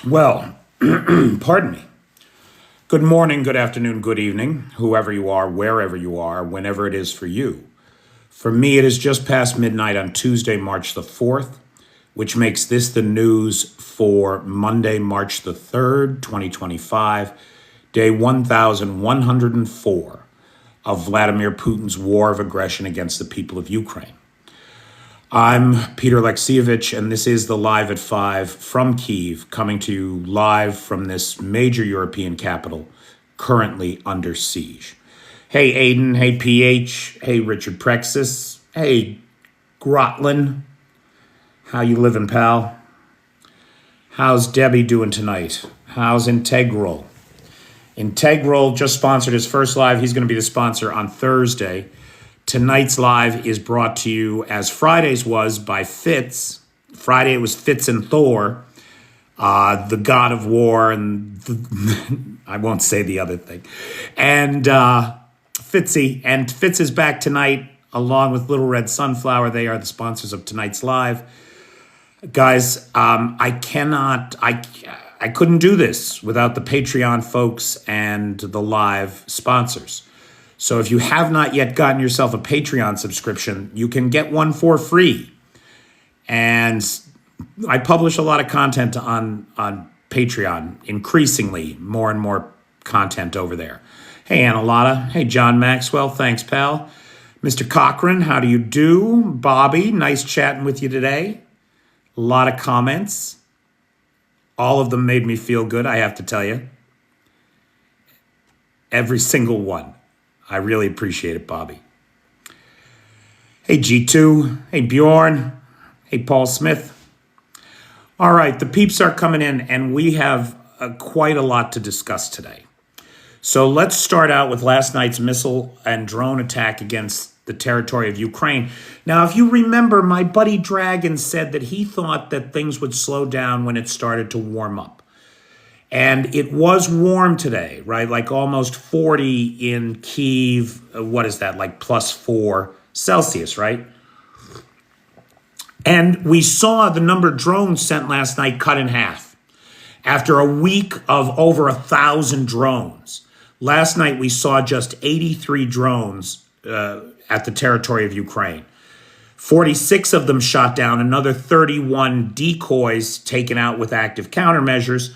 Well, pardon me. Good morning, good afternoon, good evening, whoever you are, wherever you are, whenever it is for you. For me, it is just past midnight on Tuesday, March the 4th, which makes this the news for Monday, March the 3rd, 2025, day 1104 of Vladimir Putin's war of aggression against the people of Ukraine. I'm Peter Alexievich, and this is the Live at 5 from Kyiv, coming to you live from this major European capital currently under siege. Hey, Aiden. Hey, PH. Hey, Richard Prexis. Hey, Grotlin. How you living, pal? How's Debbie doing tonight? How's Integral? Integral just sponsored his first live. He's going to be the sponsor on Thursday. Tonight's live is brought to you, as Friday's was, by Fitz. Friday it was Fitz and Thor, the god of war, and I won't say the other thing. And Fitzy. And Fitz is back tonight, along with Little Red Sunflower. They are the sponsors of tonight's live. Guys, I couldn't do this without the Patreon folks and the live sponsors. So if you have not yet gotten yourself a Patreon subscription, you can get one for free. And I publish a lot of content on Patreon, increasingly more and more content over there. Hey, Annalata. Hey, John Maxwell. Thanks, pal. Mr. Cochran, how do you do? Bobby, nice chatting with you today. A lot of comments. All of them made me feel good, I have to tell you. Every single one. I really appreciate it, Bobby. Hey, G2. Hey, Bjorn. Hey, Paul Smith. All right, the peeps are coming in, and we have quite a lot to discuss today. So let's start out with last night's missile and drone attack against the territory of Ukraine. Now, if you remember, my buddy Dragon said that he thought that things would slow down when it started to warm up. And it was warm today, right? Like almost 40 in Kyiv. What is that? Like +4 Celsius, right? And we saw the number of drones sent last night cut in half. After a week of over 1,000 drones, last night we saw just 83 drones at the territory of Ukraine. 46 of them shot down, another 31 decoys taken out with active countermeasures.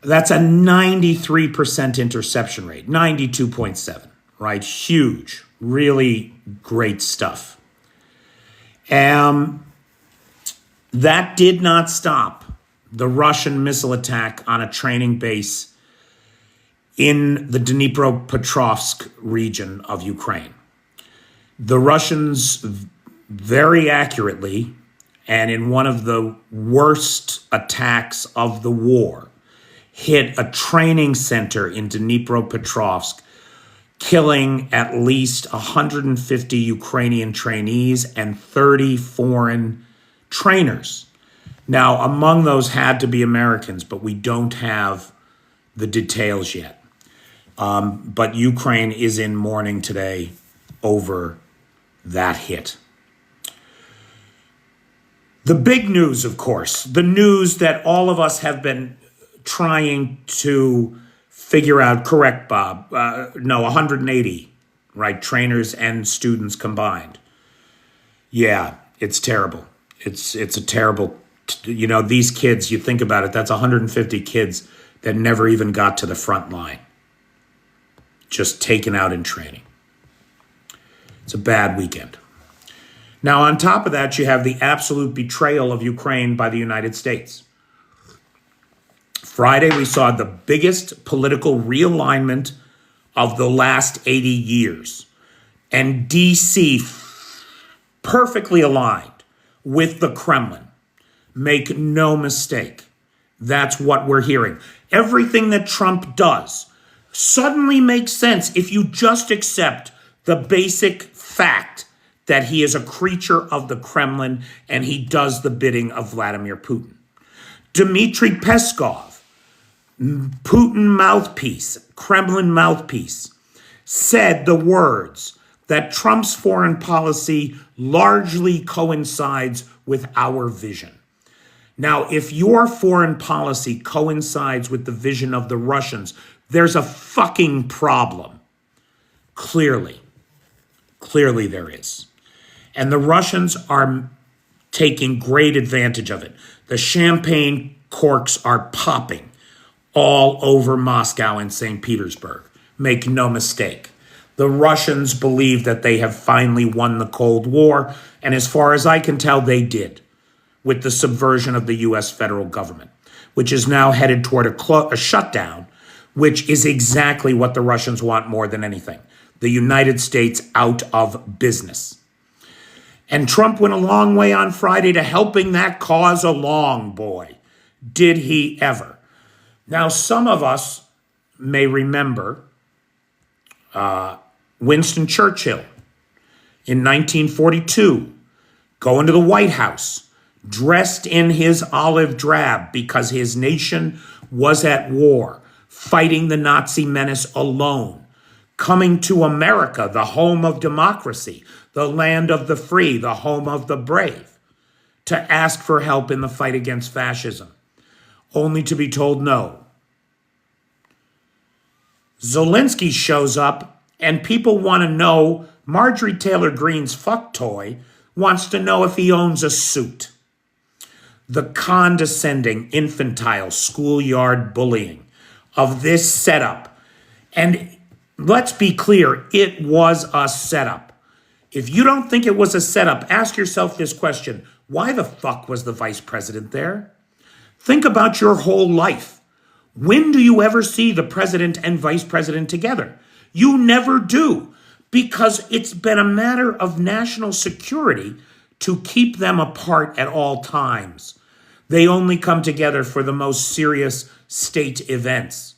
That's a 93% interception rate, 92.7, right? Huge, really great stuff. That did not stop the Russian missile attack on a training base in the Dnipropetrovsk region of Ukraine. The Russians very accurately, and in one of the worst attacks of the war, hit a training center in Dnipropetrovsk, killing at least 150 Ukrainian trainees and 30 foreign trainers. Now, among those had to be Americans, but we don't have the details yet. But Ukraine is in mourning today over that hit. The big news, of course, the news that all of us have been trying to figure out, correct, Bob? 180, right? Trainers and students combined. Yeah, it's terrible. It's a terrible, these kids, you think about it, that's 150 kids that never even got to the front line. Just taken out in training. It's a bad weekend. Now, on top of that, you have the absolute betrayal of Ukraine by the United States. Friday, we saw the biggest political realignment of the last 80 years. And D.C. perfectly aligned with the Kremlin. Make no mistake. That's what we're hearing. Everything that Trump does suddenly makes sense if you just accept the basic fact that he is a creature of the Kremlin and he does the bidding of Vladimir Putin. Dmitry Peskov, Putin mouthpiece, Kremlin mouthpiece, said the words that Trump's foreign policy largely coincides with our vision. Now, if your foreign policy coincides with the vision of the Russians, there's a fucking problem. Clearly there is. And the Russians are taking great advantage of it. The champagne corks are popping all over Moscow and St. Petersburg. Make no mistake. The Russians believe that they have finally won the Cold War, and as far as I can tell, they did, with the subversion of the U.S. federal government, which is now headed toward a shutdown, which is exactly what the Russians want more than anything. The United States out of business. And Trump went a long way on Friday to helping that cause along, boy. Did he ever. Now, some of us may remember Winston Churchill in 1942 going to the White House dressed in his olive drab because his nation was at war, fighting the Nazi menace alone, coming to America, the home of democracy, the land of the free, the home of the brave, to ask for help in the fight against fascism, only to be told no. Zelensky shows up, and people want to know, Marjorie Taylor Greene's fuck toy wants to know if he owns a suit. The condescending, infantile, schoolyard bullying of this setup. And let's be clear, it was a setup. If you don't think it was a setup, ask yourself this question. Why the fuck was the vice president there? Think about your whole life. When do you ever see the president and vice president together? You never do, because it's been a matter of national security to keep them apart at all times. They only come together for the most serious state events.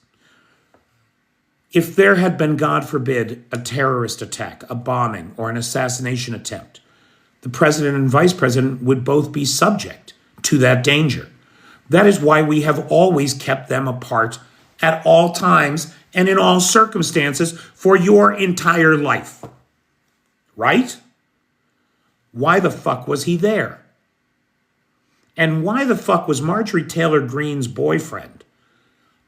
If there had been, God forbid, a terrorist attack, a bombing, or an assassination attempt, the president and vice president would both be subject to that danger. That is why we have always kept them apart at all times and in all circumstances for your entire life. Right? Why the fuck was he there? And why the fuck was Marjorie Taylor Greene's boyfriend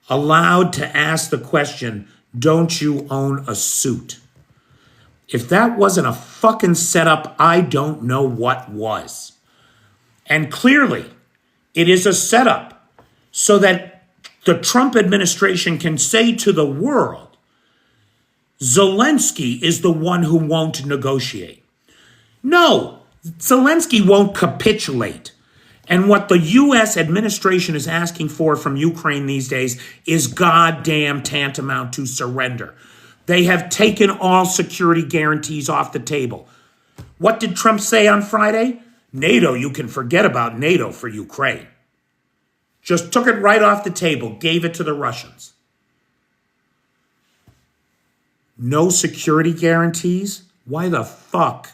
allowed to ask the question, don't you own a suit? If that wasn't a fucking setup, I don't know what was. And clearly, it is a setup so that the Trump administration can say to the world, Zelensky is the one who won't negotiate. No, Zelensky won't capitulate. And what the U.S. administration is asking for from Ukraine these days is goddamn tantamount to surrender. They have taken all security guarantees off the table. What did Trump say on Friday? NATO, you can forget about NATO for Ukraine. Just took it right off the table, gave it to the Russians. No security guarantees? Why the fuck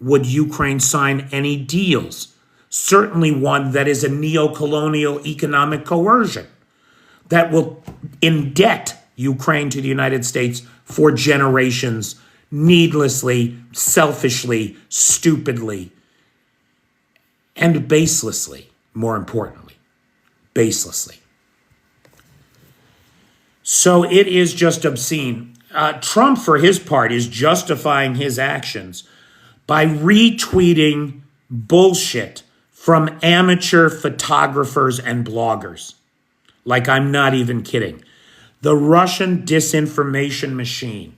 would Ukraine sign any deals? Certainly one that is a neo-colonial economic coercion that will indebt Ukraine to the United States for generations, needlessly, selfishly, stupidly, and baselessly, more importantly, baselessly. So it is just obscene. Trump, for his part, is justifying his actions by retweeting bullshit from amateur photographers and bloggers. Like, I'm not even kidding. The Russian disinformation machine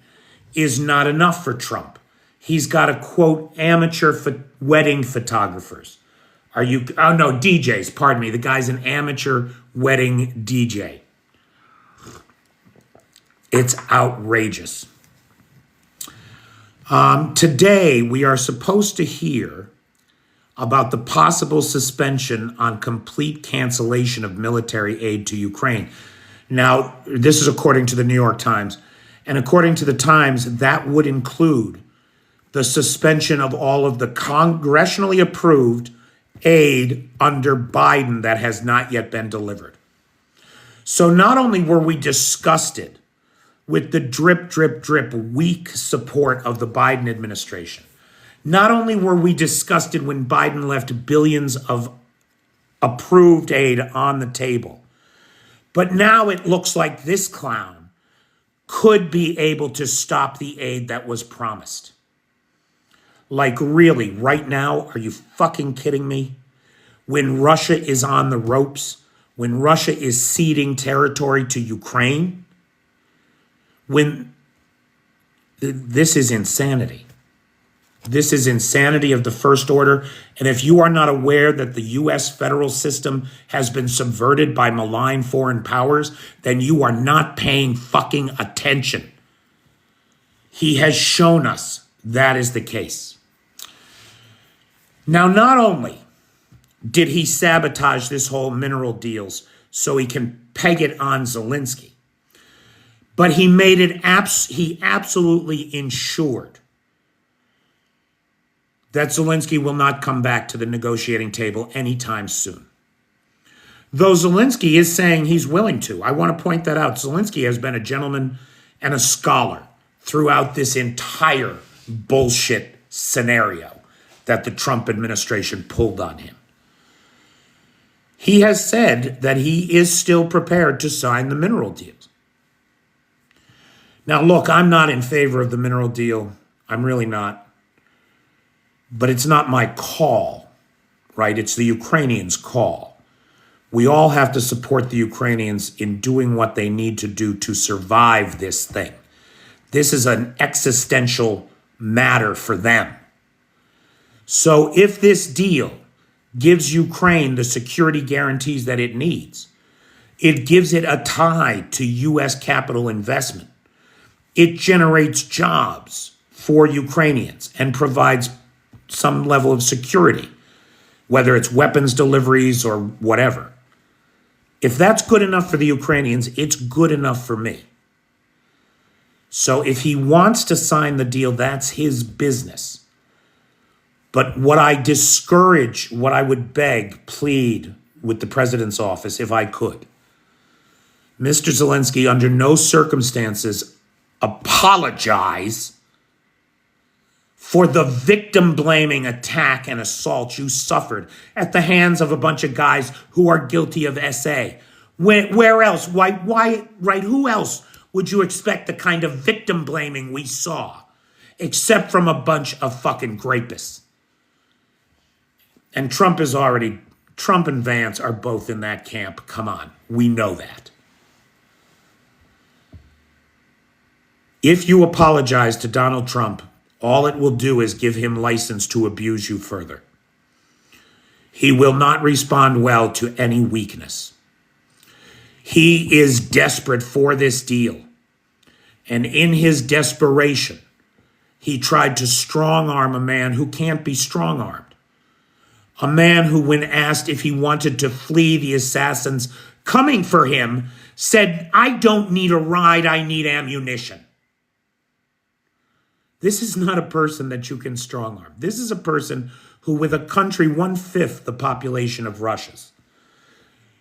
is not enough for Trump. He's got to quote amateur wedding photographers. DJs, pardon me. The guy's an amateur wedding DJ. It's outrageous. Today, we are supposed to hear about the possible suspension on complete cancellation of military aid to Ukraine. Now, this is according to the New York Times. And according to the Times, that would include the suspension of all of the congressionally approved aid under Biden that has not yet been delivered. So not only were we disgusted with the drip, drip, drip weak support of the Biden administration, not only were we disgusted when Biden left billions of approved aid on the table. But now it looks like this clown could be able to stop the aid that was promised. Like, really, right now, are you fucking kidding me? When Russia is on the ropes, when Russia is ceding territory to Ukraine, this is insanity. This is insanity of the first order. And if you are not aware that the U.S. federal system has been subverted by malign foreign powers, then you are not paying fucking attention. He has shown us that is the case. Now, not only did he sabotage this whole mineral deals so he can peg it on Zelensky, but he made it he absolutely ensured that Zelensky will not come back to the negotiating table anytime soon. Though Zelensky is saying he's willing to. I want to point that out. Zelensky has been a gentleman and a scholar throughout this entire bullshit scenario that the Trump administration pulled on him. He has said that he is still prepared to sign the mineral deals. Now, look, I'm not in favor of the mineral deal. I'm really not. But it's not my call, right? It's the Ukrainians' call. We all have to support the Ukrainians in doing what they need to do to survive this thing. This is an existential matter for them. So if this deal gives Ukraine the security guarantees that it needs, it gives it a tie to U.S. capital investment. It generates jobs for Ukrainians and provides some level of security, whether it's weapons deliveries or whatever. If that's good enough for the Ukrainians, it's good enough for me. So if he wants to sign the deal, that's his business. But what I discourage, what I would beg, plead with the president's office, if I could, Mr. Zelensky, under no circumstances, apologize for the victim-blaming attack and assault you suffered at the hands of a bunch of guys who are guilty of SA. Where else? Why, right? Who else would you expect the kind of victim-blaming we saw, except from a bunch of fucking grapists? And Trump and Vance are both in that camp. Come on, we know that. If you apologize to Donald Trump, all it will do is give him license to abuse you further. He will not respond well to any weakness. He is desperate for this deal. And in his desperation, he tried to strong-arm a man who can't be strong-armed. A man who, when asked if he wanted to flee the assassins coming for him, said, "I don't need a ride, I need ammunition." This is not a person that you can strong-arm. This is a person who, with a country 1/5 the population of Russia's,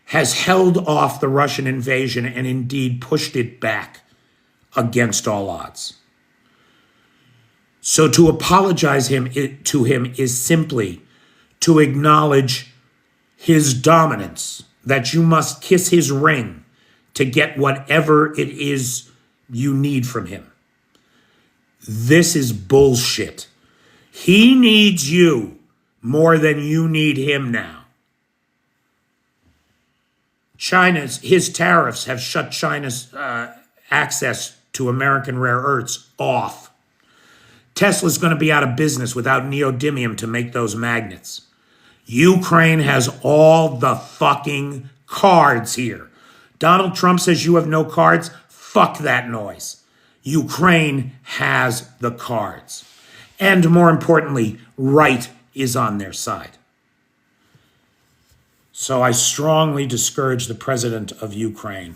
has held off the Russian invasion and indeed pushed it back against all odds. So to apologize to him is simply to acknowledge his dominance, that you must kiss his ring to get whatever it is you need from him. This is bullshit. He needs you more than you need him now. His tariffs have shut China's access to American rare earths off. Tesla's going to be out of business without neodymium to make those magnets. Ukraine has all the fucking cards here. Donald Trump says you have no cards. Fuck that noise. Ukraine has the cards. And more importantly, right is on their side. So I strongly discourage the president of Ukraine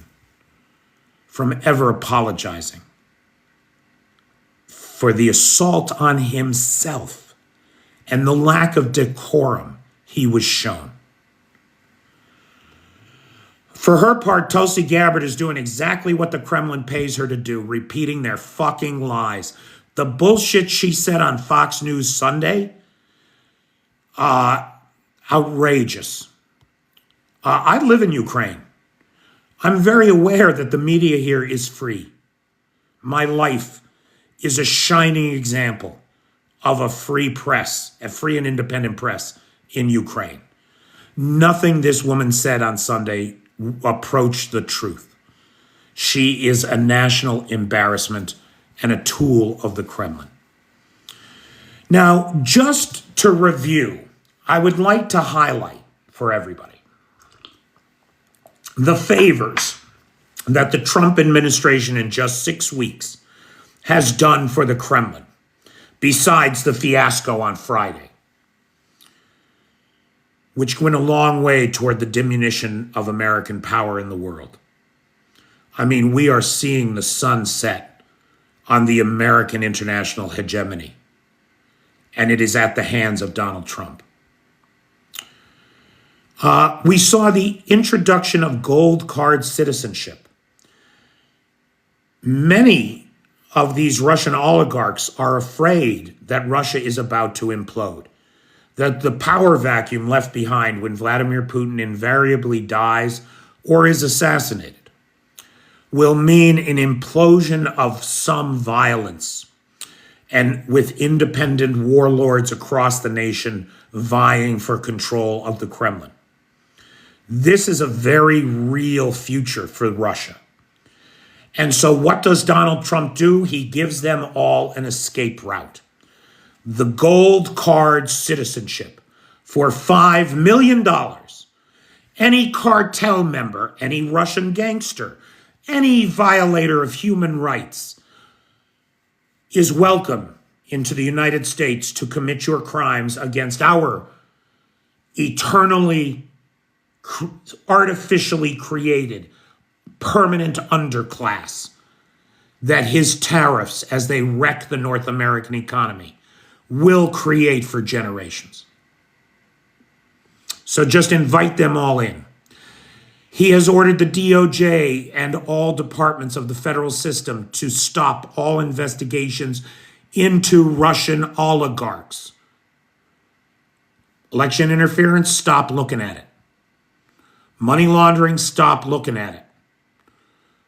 from ever apologizing for the assault on himself and the lack of decorum he was shown. For her part, Tulsi Gabbard is doing exactly what the Kremlin pays her to do, repeating their fucking lies. The bullshit she said on Fox News Sunday, outrageous. I live in Ukraine. I'm very aware that the media here is free. My life is a shining example of a free press, a free and independent press in Ukraine. Nothing this woman said on Sunday approached the truth. She is a national embarrassment and a tool of the Kremlin. Now, just to review, I would like to highlight for everybody the favors that the Trump administration in just 6 weeks has done for the Kremlin, besides the fiasco on Friday, which went a long way toward the diminution of American power in the world. I mean, we are seeing the sun set on the American international hegemony, and it is at the hands of Donald Trump. We saw the introduction of gold card citizenship. Many of these Russian oligarchs are afraid that Russia is about to implode, that the power vacuum left behind when Vladimir Putin invariably dies or is assassinated will mean an implosion of some violence, and with independent warlords across the nation vying for control of the Kremlin. This is a very real future for Russia. And so what does Donald Trump do? He gives them all an escape route. The gold card citizenship for $5 million. Any cartel member, any Russian gangster, any violator of human rights is welcome into the United States to commit your crimes against our eternally, artificially created permanent underclass that his tariffs, as they wreck the North American economy, will create for generations. So just invite them all in. He has ordered the DOJ and all departments of the federal system to stop all investigations into Russian oligarchs. Election interference, stop looking at it. Money laundering, stop looking at it.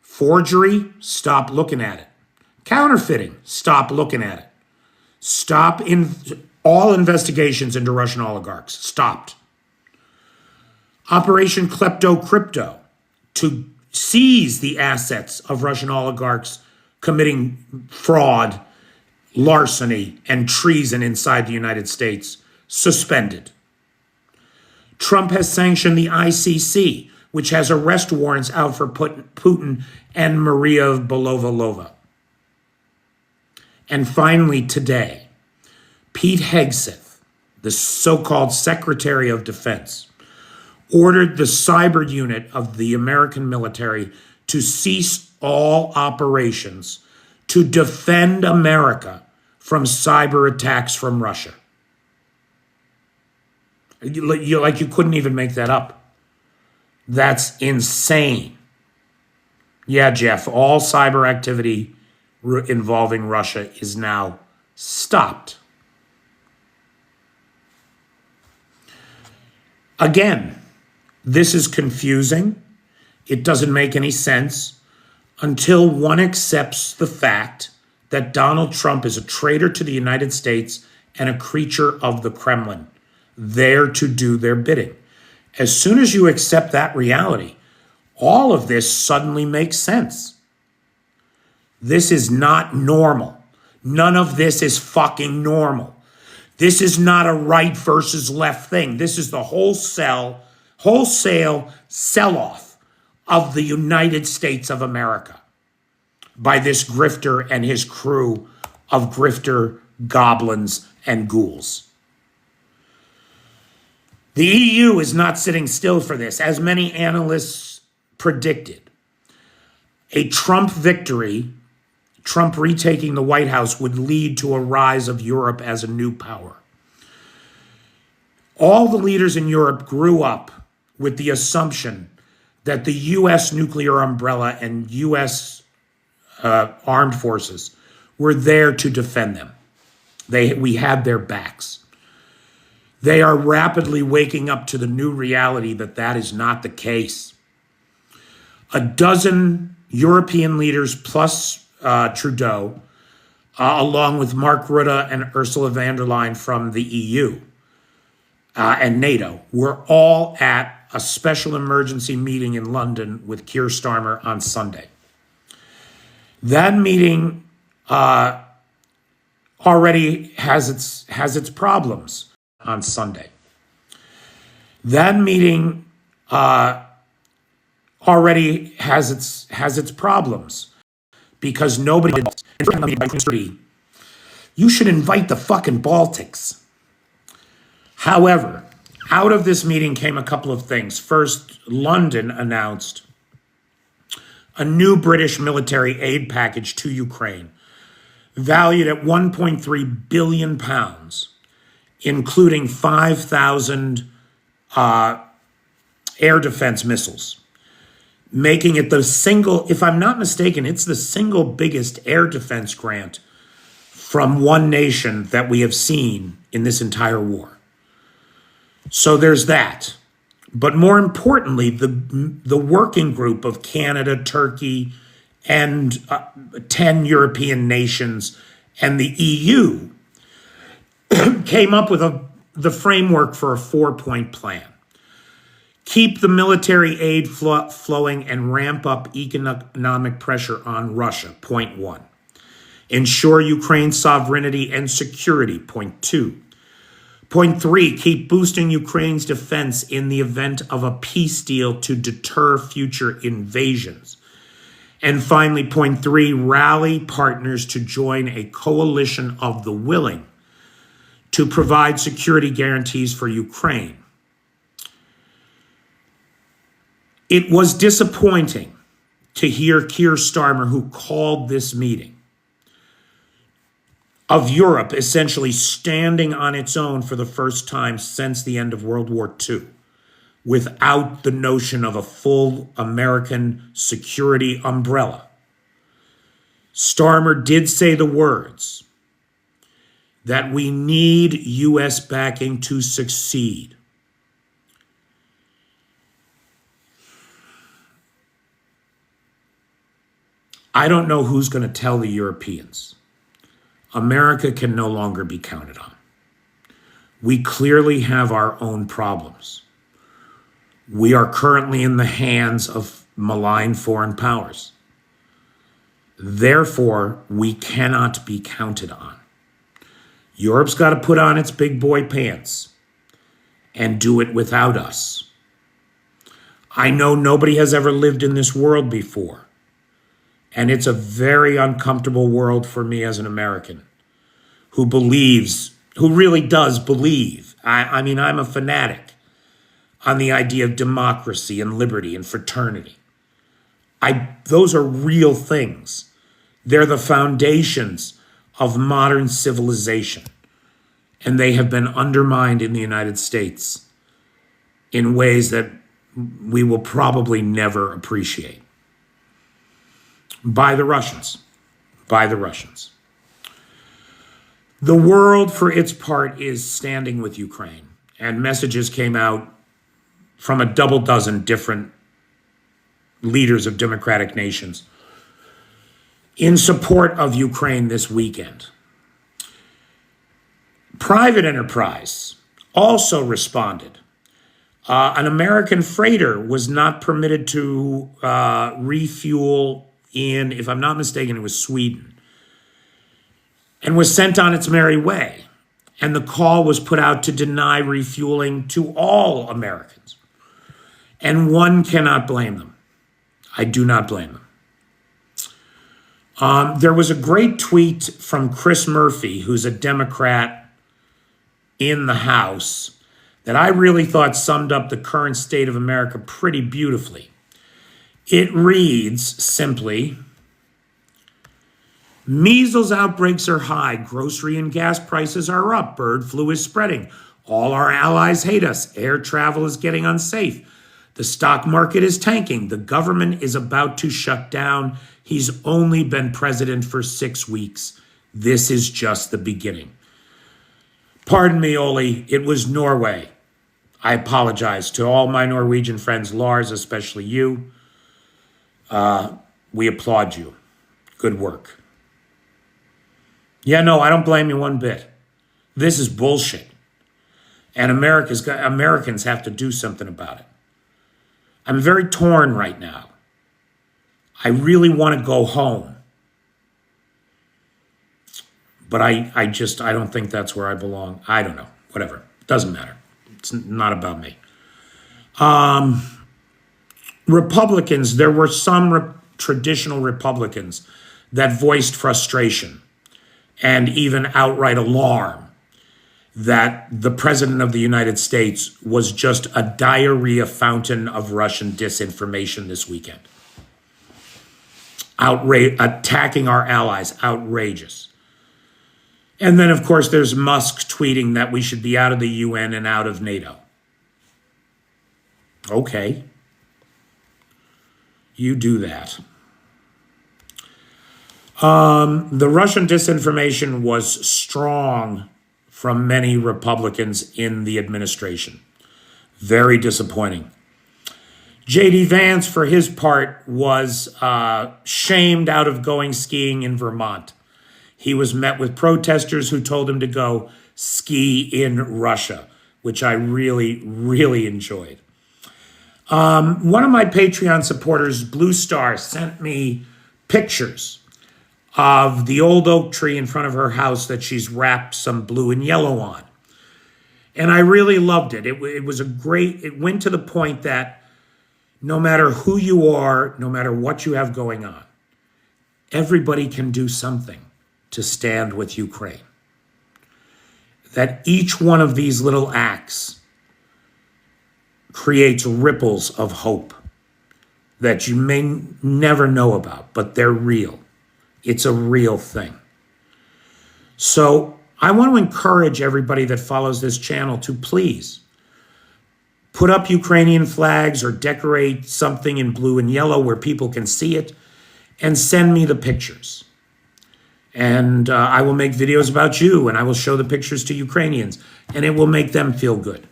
Forgery, stop looking at it. Counterfeiting, stop looking at it. Stop in all investigations into Russian oligarchs. Stopped. Operation Klepto Crypto, to seize the assets of Russian oligarchs committing fraud, larceny, and treason inside the United States, suspended. Trump has sanctioned the ICC, which has arrest warrants out for Putin and Maria Bolovalova. And finally today, Pete Hegseth, the so-called Secretary of Defense, ordered the cyber unit of the American military to cease all operations to defend America from cyber attacks from Russia. You couldn't even make that up. That's insane. Yeah, Jeff, all cyber activity involving Russia is now stopped. Again, this is confusing. It doesn't make any sense until one accepts the fact that Donald Trump is a traitor to the United States and a creature of the Kremlin, there to do their bidding. As soon as you accept that reality, all of this suddenly makes sense. This is not normal. None of this is fucking normal. This is not a right versus left thing. This is the wholesale sell-off of the United States of America by this grifter and his crew of grifter goblins and ghouls. The EU is not sitting still for this, as many analysts predicted. A Trump victory, Trump retaking the White House, would lead to a rise of Europe as a new power. All the leaders in Europe grew up with the assumption that the U.S. nuclear umbrella and U.S. armed forces were there to defend them. We had their backs. They are rapidly waking up to the new reality that that is not the case. A dozen European leaders plus Trudeau, along with Mark Rutte and Ursula von der Leyen from the EU and NATO, were all at a special emergency meeting in London with Keir Starmer on Sunday. That meeting already has its problems on Sunday. That meeting already has its problems because nobody. You should invite the fucking Baltics. However, out of this meeting came a couple of things. First, London announced a new British military aid package to Ukraine, valued at £1.3 billion, including 5,000 air defense missiles, making it the single, if I'm not mistaken, it's the single biggest air defense grant from one nation that we have seen in this entire war. So there's that. But more importantly, the working group of Canada, Turkey, and 10 European nations and the EU came up with the framework for a 4-point plan. Keep the military aid flowing and ramp up economic pressure on Russia, point 1. Ensure Ukraine's sovereignty and security, point 2. Point 3, keep boosting Ukraine's defense in the event of a peace deal to deter future invasions. And finally, point 3, rally partners to join a coalition of the willing to provide security guarantees for Ukraine. It was disappointing to hear Keir Starmer, who called this meeting, of Europe essentially standing on its own for the first time since the end of World War II, without the notion of a full American security umbrella. Starmer did say the words that we need U.S. backing to succeed. I don't know who's going to tell the Europeans. America can no longer be counted on. We clearly have our own problems. We are currently in the hands of malign foreign powers. Therefore, we cannot be counted on. Europe's got to put on its big boy pants and do it without us. I know nobody has ever lived in this world before. And it's a very uncomfortable world for me as an American who really does believe. I mean, I'm a fanatic on the idea of democracy and liberty and fraternity. Those are real things. They're the foundations of modern civilization. And they have been undermined in the United States in ways that we will probably never appreciate. By the Russians. The world, for its part, is standing with Ukraine. And messages came out from a double dozen different leaders of democratic nations in support of Ukraine this weekend. Private enterprise also responded. An American freighter was not permitted to refuel in, if I'm not mistaken, it was Sweden, and was sent on its merry way. And the call was put out to deny refueling to all Americans. And one cannot blame them. I do not blame them. There was a great tweet from Chris Murphy, who's a Democrat in the House, that I really thought summed up the current state of America pretty beautifully. It reads simply, measles outbreaks are high, grocery and gas prices are up, bird flu is spreading, all our allies hate us, air travel is getting unsafe, the stock market is tanking, the government is about to shut down, he's only been president for 6 weeks, this is just the beginning. Pardon me, Oli, it was Norway. I apologize to all my Norwegian friends, Lars, especially you. We applaud you. Good work. Yeah, no, I don't blame you one bit. This is bullshit. And Americans have to do something about it. I'm very torn right now. I really want to go home. But I don't think that's where I belong. I don't know. Whatever. Doesn't matter. It's not about me. Republicans, there were some traditional Republicans that voiced frustration and even outright alarm that the President of the United States was just a diarrhea fountain of Russian disinformation this weekend. Attacking our allies, outrageous. And then, of course, there's Musk tweeting that we should be out of the UN and out of NATO. Okay. You do that. The Russian disinformation was strong from many Republicans in the administration. Very disappointing. J.D. Vance, for his part, was shamed out of going skiing in Vermont. He was met with protesters who told him to go ski in Russia, which I really, really enjoyed. One of my Patreon supporters, Blue Star, sent me pictures of the old oak tree in front of her house that she's wrapped some blue and yellow on. And I really loved it. It went to the point that no matter who you are, no matter what you have going on, everybody can do something to stand with Ukraine. That each one of these little acts creates ripples of hope that you may never know about, but they're real. It's a real thing. So I want to encourage everybody that follows this channel to please put up Ukrainian flags or decorate something in blue and yellow where people can see it and send me the pictures. And I will make videos about you and I will show the pictures to Ukrainians and it will make them feel good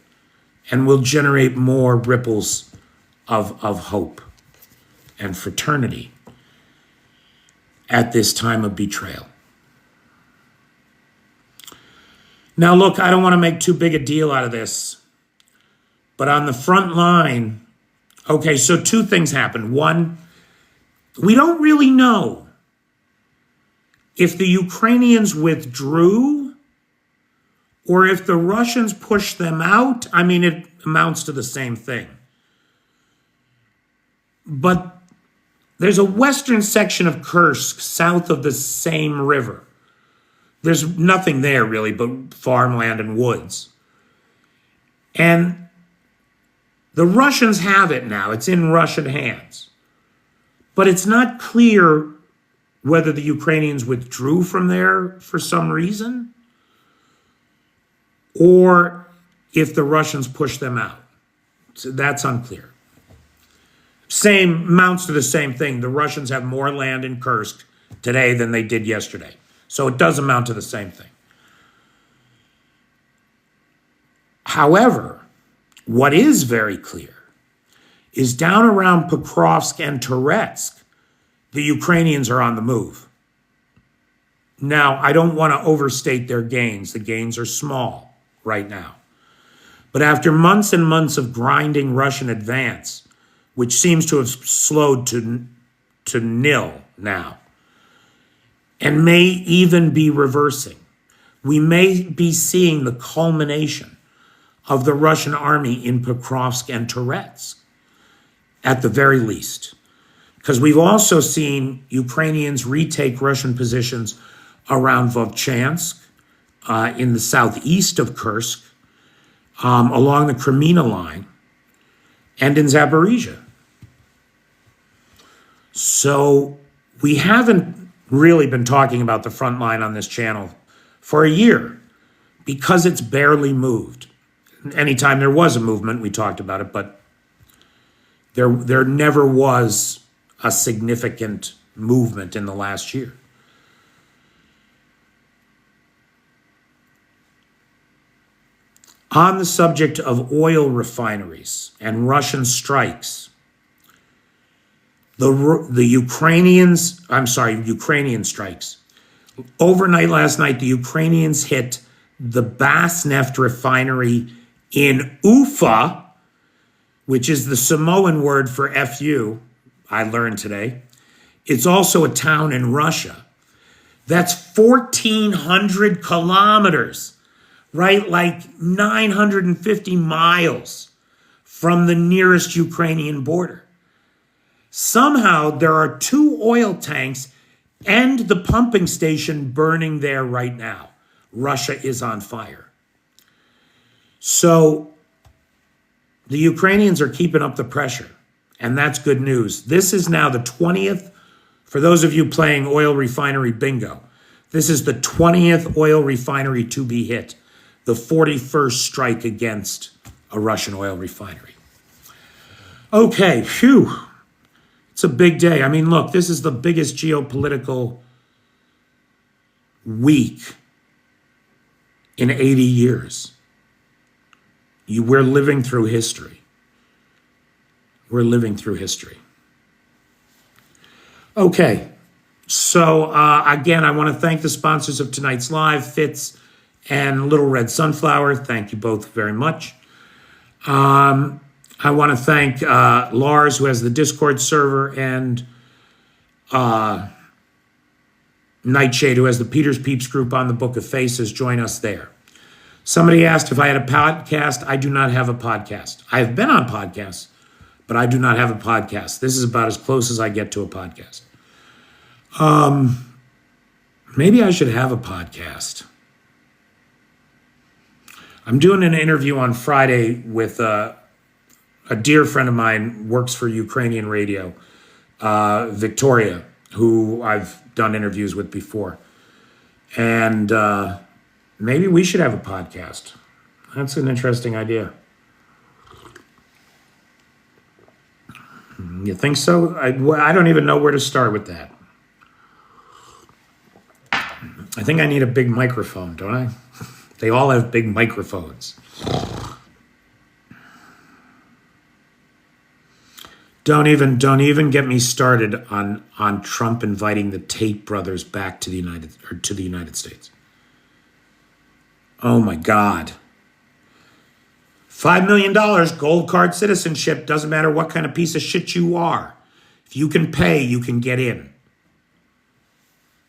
and will generate more ripples of hope and fraternity at this time of betrayal. Now, look, I don't want to make too big a deal out of this, but on the front line, okay, so two things happened. One, we don't really know if the Ukrainians withdrew or if the Russians pushed them out. I mean, it amounts to the same thing. But there's a western section of Kursk south of the same river. There's nothing there really but farmland and woods. And the Russians have it now. It's in Russian hands. But it's not clear whether the Ukrainians withdrew from there for some reason or if the Russians pushed them out. So that's unclear. Same amounts to the same thing. The Russians have more land in Kursk today than they did yesterday. So it does amount to the same thing. However, what is very clear is down around Pokrovsk and Toretsk, the Ukrainians are on the move. Now, I don't want to overstate their gains. The gains are small right now. But after months and months of grinding Russian advance, which seems to have slowed to nil now, and may even be reversing, we may be seeing the culmination of the Russian army in Pokrovsk and Toretsk, at the very least. Because we've also seen Ukrainians retake Russian positions around Vovchansk, in the southeast of Kursk, along the Crimea line, and in Zaporizhia. So we haven't really been talking about the front line on this channel for a year because it's barely moved. Anytime there was a movement, we talked about it, but there never was a significant movement in the last year. On the subject of oil refineries and Russian strikes, Ukrainian strikes. Overnight last night, the Ukrainians hit the Basneft refinery in Ufa, which is the Samoan word for FU, I learned today. It's also a town in Russia. That's 1,400 kilometers, right? Like 950 miles from the nearest Ukrainian border. Somehow there are 2 oil tanks and the pumping station burning there right now. Russia is on fire. So the Ukrainians are keeping up the pressure, and that's good news. This is now the 20th, for those of you playing oil refinery bingo, this is the 20th oil refinery to be hit, the 41st strike against a Russian oil refinery. Okay, phew. It's a big day. I mean, look, this is the biggest geopolitical week in 80 years. We're living through history. We're living through history. Okay, so again, I want to thank the sponsors of tonight's live, Fitz and Little Red Sunflower. Thank you both very much. I want to thank Lars, who has the Discord server, and Nightshade, who has the Peter's Peeps group on the Book of Faces. Join us there. Somebody asked if I had a podcast. I do not have a podcast. I have been on podcasts, but I do not have a podcast. This is about as close as I get to a podcast. Maybe I should have a podcast. I'm doing an interview on Friday with a dear friend of mine, works for Ukrainian radio, Victoria, who I've done interviews with before. And maybe we should have a podcast. That's an interesting idea. You think so? I don't even know where to start with that. I think I need a big microphone, don't I? They all have big microphones. Don't even get me started on Trump inviting the Tate brothers back to the United States. Oh my God. $5 million gold card citizenship. Doesn't matter what kind of piece of shit you are. If you can pay, you can get in.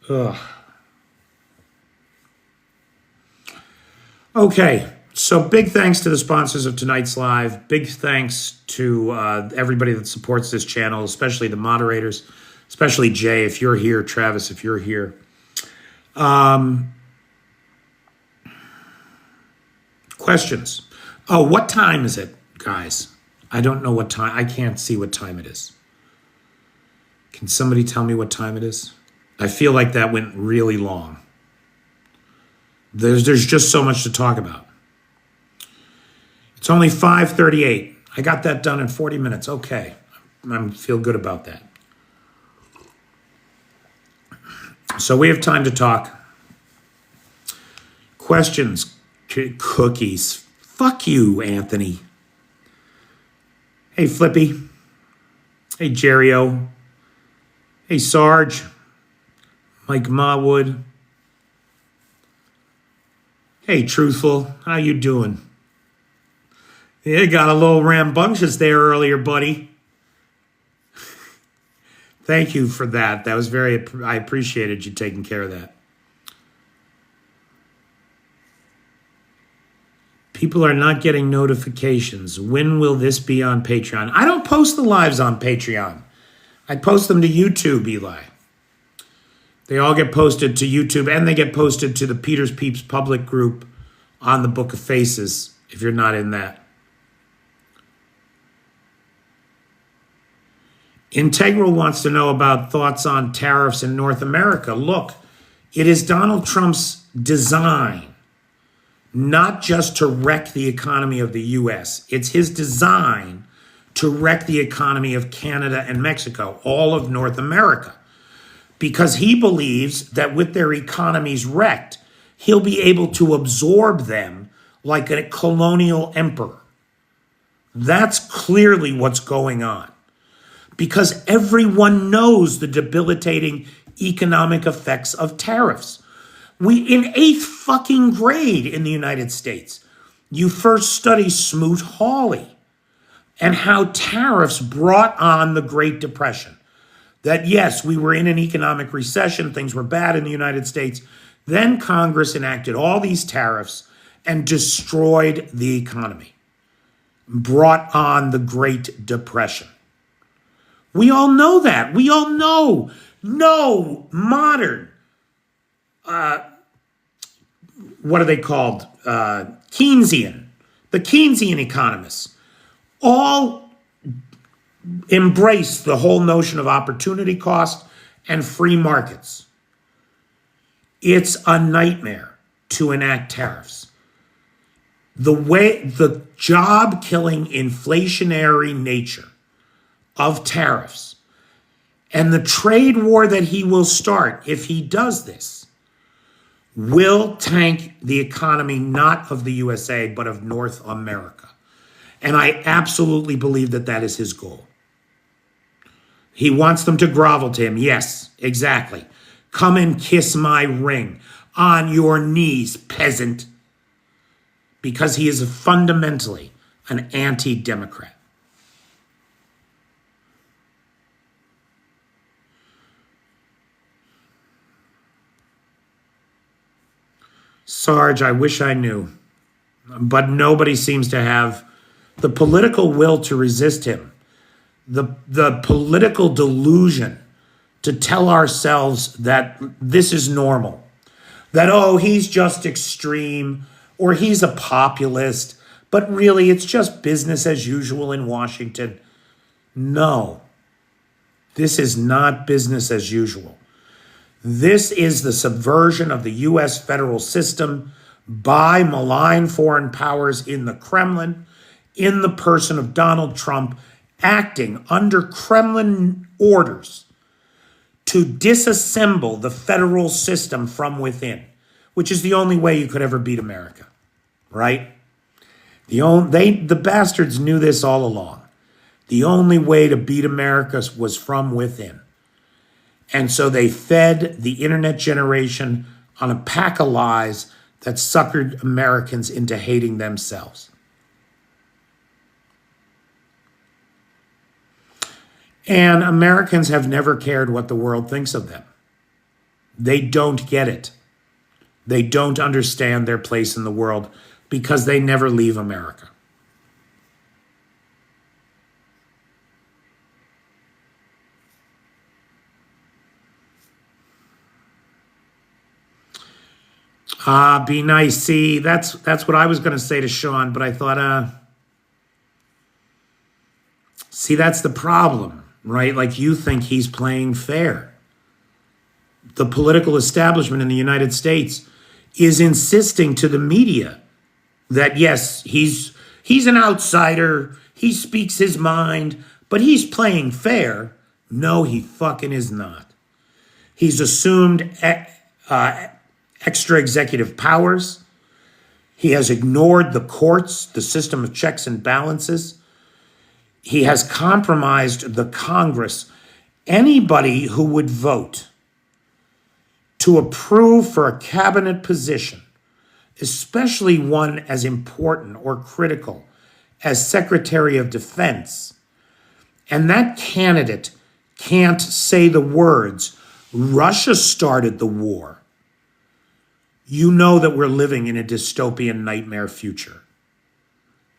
Ugh. Okay, so big thanks to the sponsors of tonight's live. Big thanks to everybody that supports this channel, especially the moderators, especially Jay, if you're here, Travis, if you're here. Questions. Oh, what time is it, guys? I don't know what time. I can't see what time it is. Can somebody tell me what time it is? I feel like that went really long. There's just so much to talk about. It's only 5:38. I got that done in 40 minutes. Okay. I feel good about that. So we have time to talk. Questions, cookies. Fuck you, Anthony. Hey, Flippy. Hey, Jerry-O. Hey, Sarge. Mike Mawood. Hey, Truthful, how you doing? You got a little rambunctious there earlier, buddy. Thank you for that. That was I appreciated you taking care of that. People are not getting notifications. When will this be on Patreon? I don't post the lives on Patreon. I post them to YouTube, Eli. They all get posted to YouTube, and they get posted to the Peter's Peeps public group on the Book of Faces, if you're not in that. Integral wants to know about thoughts on tariffs in North America. Look, it is Donald Trump's design not just to wreck the economy of the U.S. It's his design to wreck the economy of Canada and Mexico, all of North America. Because he believes that with their economies wrecked, he'll be able to absorb them like a colonial emperor. That's clearly what's going on, because everyone knows the debilitating economic effects of tariffs. In eighth fucking grade in the United States, you first study Smoot-Hawley and how tariffs brought on the Great Depression. That yes, we were in an economic recession, things were bad in the United States. Then Congress enacted all these tariffs and destroyed the economy, brought on the Great Depression. We all know that. We all know no modern, what are they called? Keynesian. The Keynesian economists all embrace the whole notion of opportunity cost and free markets. It's a nightmare to enact tariffs. The job-killing inflationary nature of tariffs and the trade war that he will start if he does this will tank the economy not of the USA but of North America. And I absolutely believe that that is his goal. He wants them to grovel to him. Yes, exactly. Come and kiss my ring on your knees, peasant. Because he is fundamentally an anti-democrat. Sarge, I wish I knew. But nobody seems to have the political will to resist him. The political delusion to tell ourselves that this is normal. That, oh, he's just extreme, or he's a populist, but really it's just business as usual in Washington. No, this is not business as usual. This is the subversion of the U.S. federal system by malign foreign powers in the Kremlin, in the person of Donald Trump, acting under Kremlin orders to disassemble the federal system from within, which is the only way you could ever beat America, right? The bastards knew this all along. The only way to beat America was from within. And so they fed the internet generation on a pack of lies that suckered Americans into hating themselves. And Americans have never cared what the world thinks of them. They don't get it. They don't understand their place in the world because they never leave America. Be nice. See, that's what I was going to say to Sean, but I thought, see, that's the problem, right? Like, you think he's playing fair. The political establishment in the United States is insisting to the media that, yes, he's an outsider, he speaks his mind, but he's playing fair. No, he fucking is not. He's assumed extra executive powers. He has ignored the courts, the system of checks and balances. He has compromised the Congress. Anybody who would vote to approve for a cabinet position, especially one as important or critical as Secretary of Defense, and that candidate can't say the words, Russia started the war, you know that we're living in a dystopian nightmare future.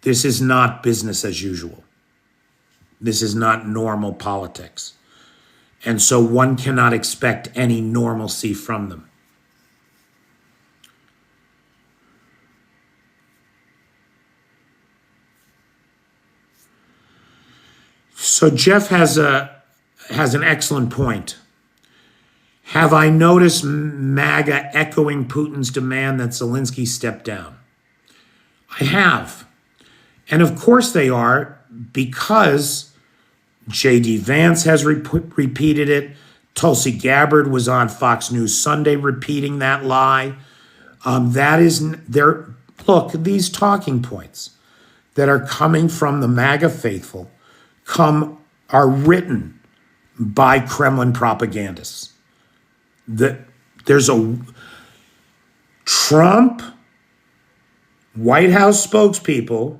This is not business as usual. This is not normal politics. And so one cannot expect any normalcy from them. So Jeff has an excellent point. Have I noticed MAGA echoing Putin's demand that Zelensky step down? I have. And of course they are, because J.D. Vance has repeated it. Tulsi Gabbard was on Fox News Sunday repeating that lie. That is, Look, these talking points that are coming from the MAGA faithful are written by Kremlin propagandists. There's a Trump, White House spokespeople,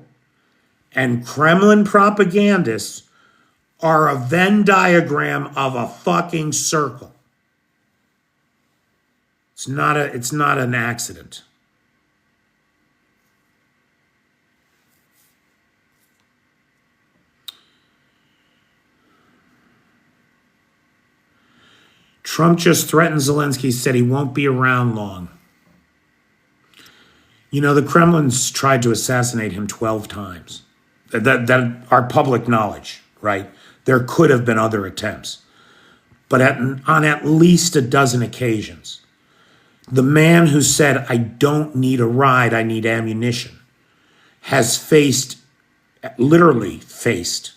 and Kremlin propagandists are a Venn diagram of a fucking circle. It's not an accident. Trump just threatened Zelensky, said he won't be around long. You know, the Kremlin's tried to assassinate him 12 times. That are public knowledge, right? There could have been other attempts. But on at least a dozen occasions, the man who said, I don't need a ride, I need ammunition, has literally faced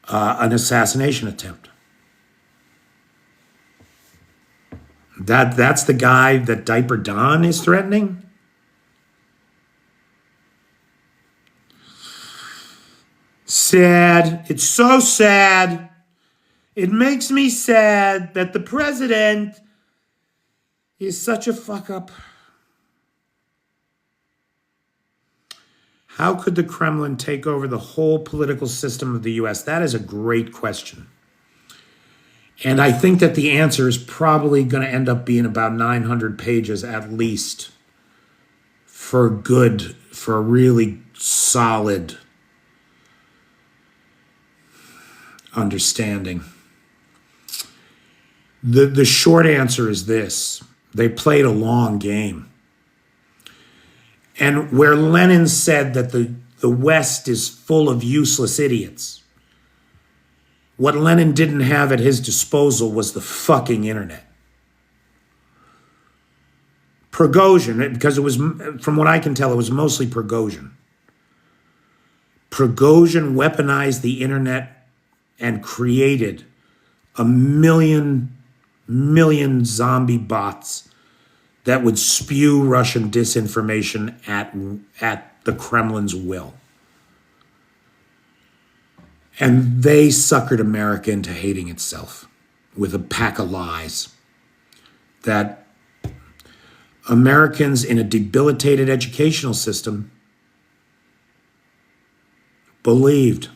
an assassination attempt. That's the guy that Diaper Don is threatening? Sad. It's so sad. It makes me sad that the president is such a fuck up. How could the Kremlin take over the whole political system of the US? That is a great question. And I think that the answer is probably going to end up being about 900 pages at least for a really solid understanding. The short answer is this. They played a long game. And where Lenin said that the West is full of useless idiots, what Lenin didn't have at his disposal was the fucking internet. Prigozhin, because it was, from what I can tell, it was mostly Prigozhin. Prigozhin weaponized the internet and created a million zombie bots that would spew Russian disinformation at the Kremlin's will. And they suckered America into hating itself with a pack of lies that Americans in a debilitated educational system believed.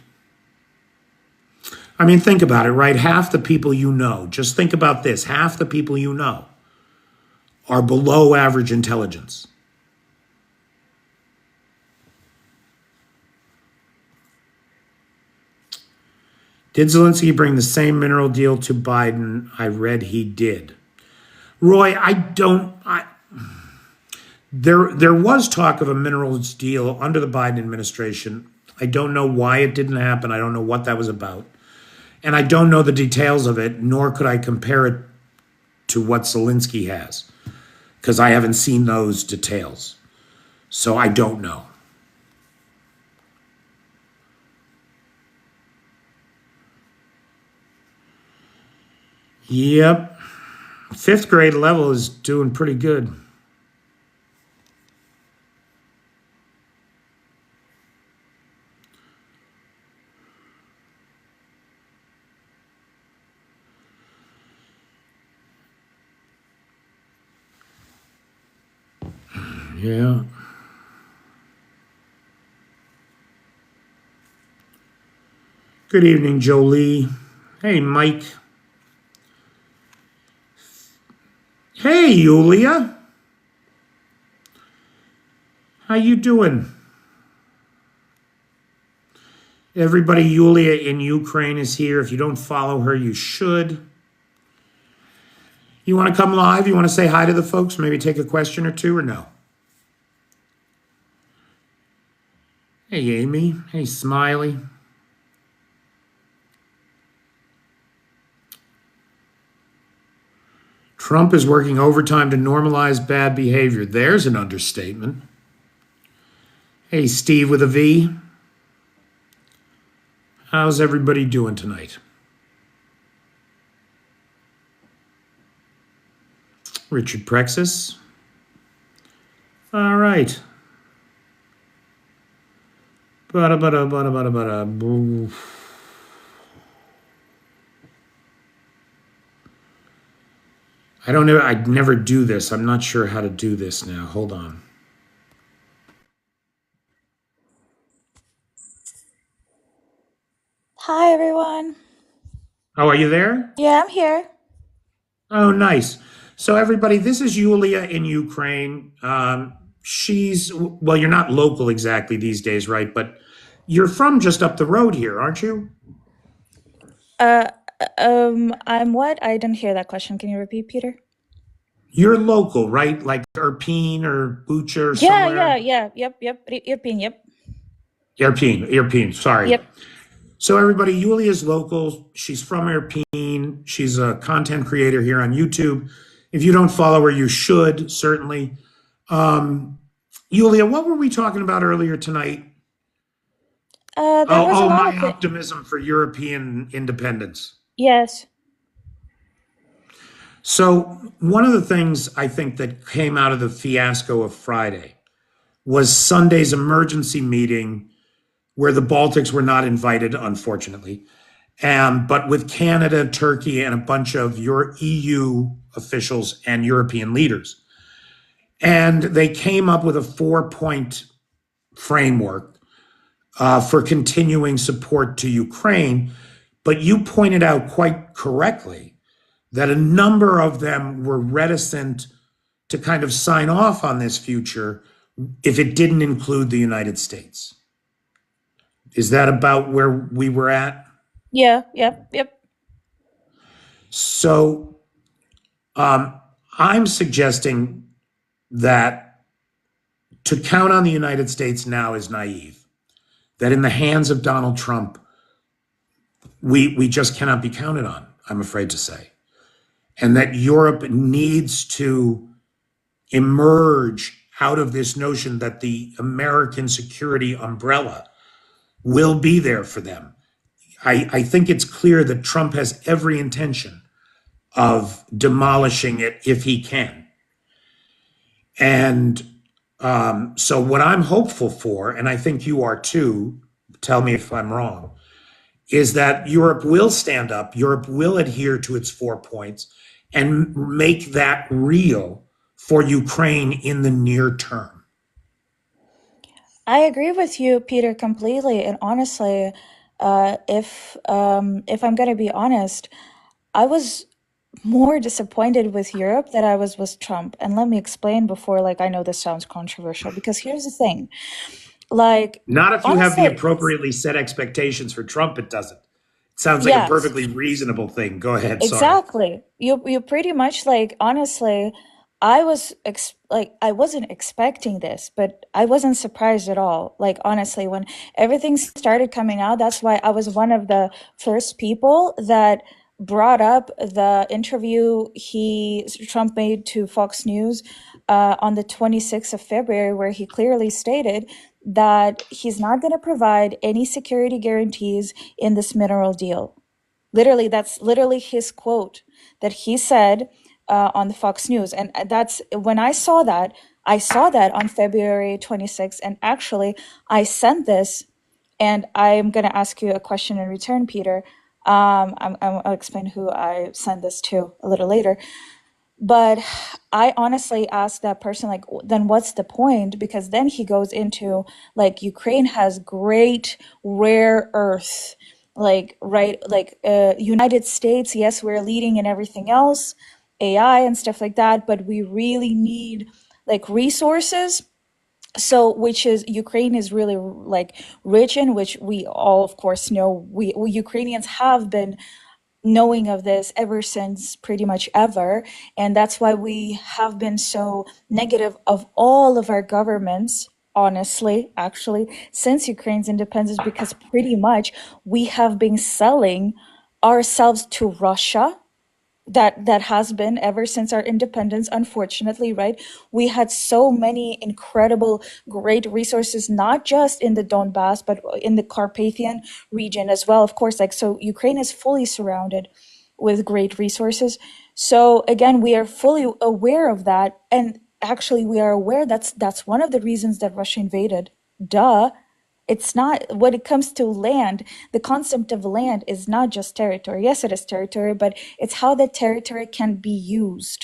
I mean, think about it, right? Half the people you know, just think about this, half the people you know are below average intelligence. Did Zelensky bring the same mineral deal to Biden? I read he did. Roy, there was talk of a minerals deal under the Biden administration. I don't know why it didn't happen. I don't know what that was about. And I don't know the details of it, nor could I compare it to what Zelensky has, because I haven't seen those details. So I don't know. Yep. 5th grade level is doing pretty good. Yeah. Good evening, Jolie. Hey, Mike. Hey, Yulia. How you doing? Everybody, Yulia in Ukraine is here. If you don't follow her, you should. You want to come live? You want to say hi to the folks? Maybe take a question or two, or no? Hey, Amy. Hey, Smiley. Trump is working overtime to normalize bad behavior. There's an understatement. Hey, Steve with a V. How's everybody doing tonight? Richard Prexis. All right. Bada, bada, bada, bada, bada. I don't know. I never do this. I'm not sure how to do this now. Hold on. Hi, everyone. Oh, are you there? Yeah, I'm here. Oh, nice. So, everybody, this is Yulia in Ukraine. Well, you're not local exactly these days, right? But you're from just up the road here, aren't you? Uh, I'm what? I didn't hear that question. Can you repeat, Peter? You're local, right? Like Irpin or Bucha or somewhere? Yep. European, yep. Irpin, sorry. Yep. So, everybody, Yulia's local. She's from Irpin. She's a content creator here on YouTube. If you don't follow her, you should, certainly. Um, Yulia, what were we talking about earlier tonight? There was a Oh, lot my of it. optimism for European independence. Yes. So, one of the things I think that came out of the fiasco of Friday was Sunday's emergency meeting where the Baltics were not invited, unfortunately, but with Canada, Turkey, and a bunch of your EU officials and European leaders. And they came up with a 4 point framework for continuing support to Ukraine. But you pointed out quite correctly that a number of them were reticent to kind of sign off on this future if it didn't include the United States. Is that about where we were at? Yeah, yep. So I'm suggesting that to count on the United States now is naive, that in the hands of Donald Trump, we just cannot be counted on, I'm afraid to say. And that Europe needs to emerge out of this notion that the American security umbrella will be there for them. I think it's clear that Trump has every intention of demolishing it if he can. And so, what I'm hopeful for, and I think you are too, tell me if I'm wrong, is that Europe will stand up, Europe will adhere to its 4 points and make that real for Ukraine in the near term. I agree with you, Peter, completely. And honestly, if I'm gonna be honest, I was more disappointed with Europe than I was with Trump. And let me explain before, like, I know this sounds controversial, because here's the thing. Like, Not if you have the honestly, appropriately set expectations for Trump, it doesn't. It sounds like a yes. perfectly reasonable thing. Go ahead, sorry. Exactly. You pretty much like honestly, I was like I wasn't expecting this, but I wasn't surprised at all. Like honestly, when everything started coming out, that's why I was one of the first people that brought up the interview he Trump made to Fox News on the 26th of February, where he clearly stated that he's not going to provide any security guarantees in this mineral deal. Literally, that's literally his quote that he said on the Fox News. And that's when I saw that on February 26th. And actually, I sent this, and I'm going to ask you a question in return, Peter. I'll explain who I sent this to a little later. But I honestly asked that person, like, then what's the point? Because then he goes into, like, Ukraine has great rare earth, like, right, like, United States, yes, we're leading in everything else, AI and stuff like that, but we really need, like, resources. So, which is Ukraine is really like rich in, which we all, of course, know. We Ukrainians have been knowing of this ever since pretty much ever. And that's why we have been so negative of all of our governments, honestly, actually, since Ukraine's independence, because pretty much we have been selling ourselves to Russia. That has been ever since our independence, unfortunately, right? We had so many incredible great resources, not just in the Donbass but in the Carpathian region as well, of course. Like, so Ukraine is fully surrounded with great resources. So again, we are fully aware of that, and actually we are aware that's one of the reasons that Russia invaded. Duh. It's not, when it comes to land, the concept of land is not just territory. Yes, it is territory, but it's how the territory can be used,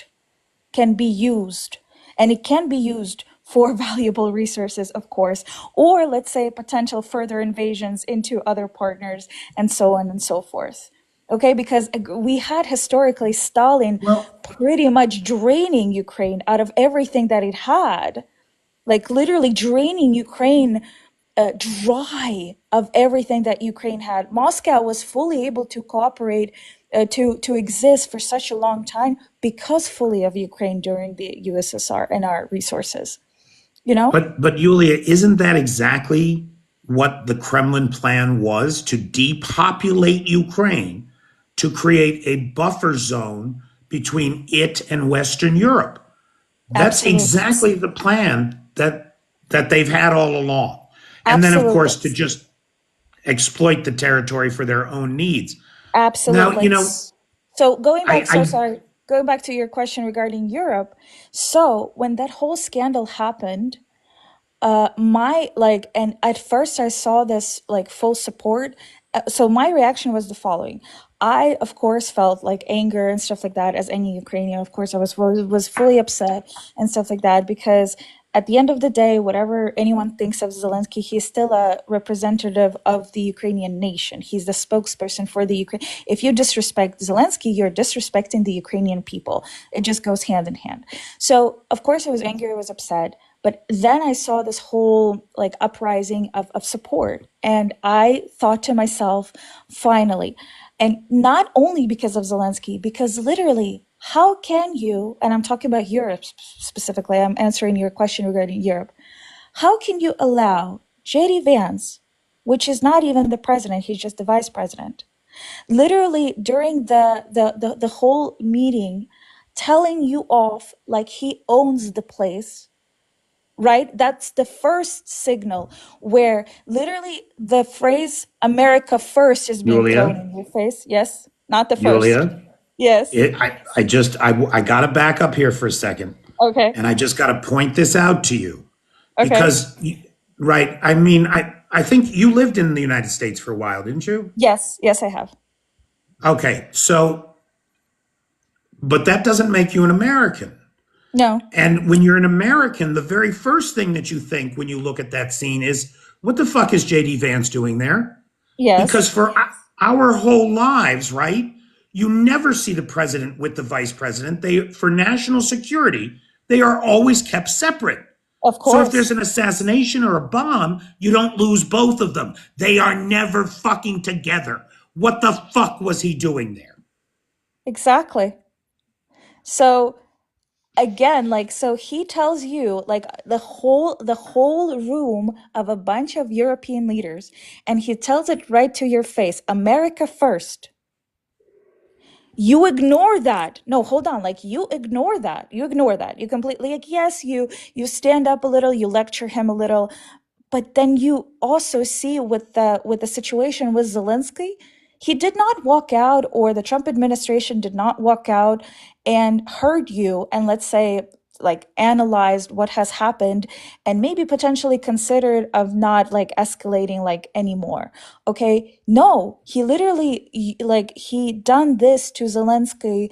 can be used. And it can be used for valuable resources, of course, or let's say potential further invasions into other partners and so on and so forth. Okay, because we had historically Stalin Well, pretty much draining Ukraine out of everything that it had, like literally draining Ukraine dry of everything that Ukraine had. Moscow was fully able to cooperate, to exist for such a long time because fully of Ukraine during the USSR and our resources. You know? but Yulia, isn't that exactly what the Kremlin plan was, to depopulate Ukraine, to create a buffer zone between it and Western Europe? That's Absolutely. exactly the plan that they've had all along. And then, of Absolutely. course, to just exploit the territory for their own needs. Now, Absolutely. So going back, so I sorry, going back to your question regarding Europe. So when that whole scandal happened, my like, and at first I saw this like full support. So my reaction was the following. I, of course, felt like anger and stuff like that, as any Ukrainian. Of course, I was fully upset and stuff like that, because at the end of the day, whatever anyone thinks of Zelensky, he's still a representative of the Ukrainian nation. He's the spokesperson for the Ukraine. If you disrespect Zelensky, you're disrespecting the Ukrainian people. It just goes hand in hand. So, of course, I was angry, I was upset. But then I saw this whole like uprising of support. And I thought to myself, finally, and not only because of Zelensky, because literally, how can you, and I'm talking about Europe specifically, I'm answering your question regarding Europe. How can you allow JD Vance, which is not even the president, he's just the vice president, literally during the whole meeting, telling you off like he owns the place, right? That's the first signal where literally the phrase America first is being thrown Julia, in your face. Yes, not the first. Julia, Yes. I got to back up here for a second, Okay. and I just got to point this out to you Okay. because, right? I mean, I think you lived in the United States for a while, didn't you? Yes. Yes, I have. Okay, so, but that doesn't make you an American. No. And when you're an American, the very first thing that you think when you look at that scene is, what the fuck is JD Vance doing there? Because Yes. for our whole lives, right? You never see the president with the vice president. They, for national security, they are always kept separate. Of So if there's course. an assassination or a bomb, you don't lose both of them. They are never fucking together. What the fuck was he doing there? Exactly. So again, like, so he tells you like the whole room of a bunch of European leaders, and he tells it right to your face, America first. You ignore that. No, hold on. Like, you ignore that. You ignore that. You completely, like, yes, you stand up a little, you lecture him a little, but then you also see with the situation with Zelensky, he did not walk out, or the Trump administration did not walk out and heard you and, let's say, like, analyzed what has happened and maybe potentially considered of not like escalating like anymore. Okay, no, he literally, like, he done this to Zelensky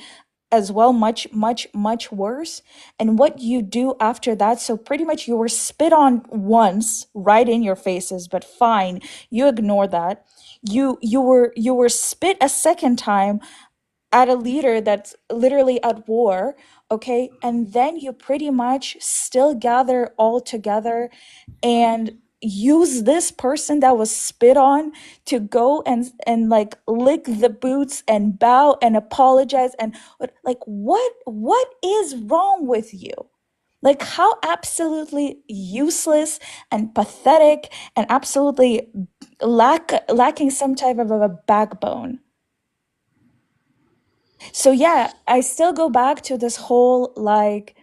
as well, much, much, much worse. And what you do after that, so pretty much you were spit on once, right in your faces, but fine, you ignore that. You were spit a second time at a leader that's literally at war, okay? And then you pretty much still gather all together and use this person that was spit on to go and like lick the boots and bow and apologize. And like, what is wrong with you? Like, how absolutely useless and pathetic and absolutely lacking some type of a backbone. So yeah, I still go back to this whole like,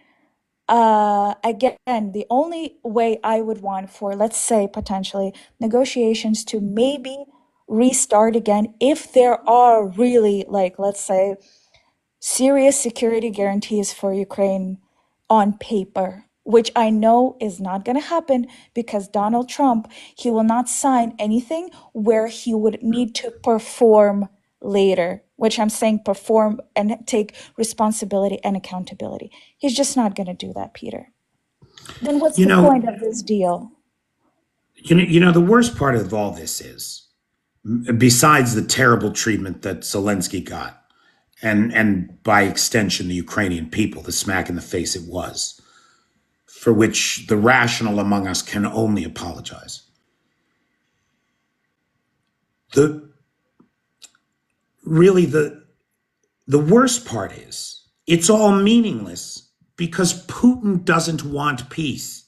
again, the only way I would want for, let's say, potentially negotiations to maybe restart again, if there are really, like, let's say, serious security guarantees for Ukraine on paper. which I know is not going to happen because Donald Trump, he will not sign anything where he would need to perform later, which I'm saying perform and take responsibility and accountability. He's just not going to do that, Peter. Then what's You the know, point of this deal? the worst part of all this is, besides the terrible treatment that Zelensky got, and by extension the Ukrainian people, the smack in the face it was, for which the rational among us can only apologize. The really the worst part is it's all meaningless because Putin doesn't want peace.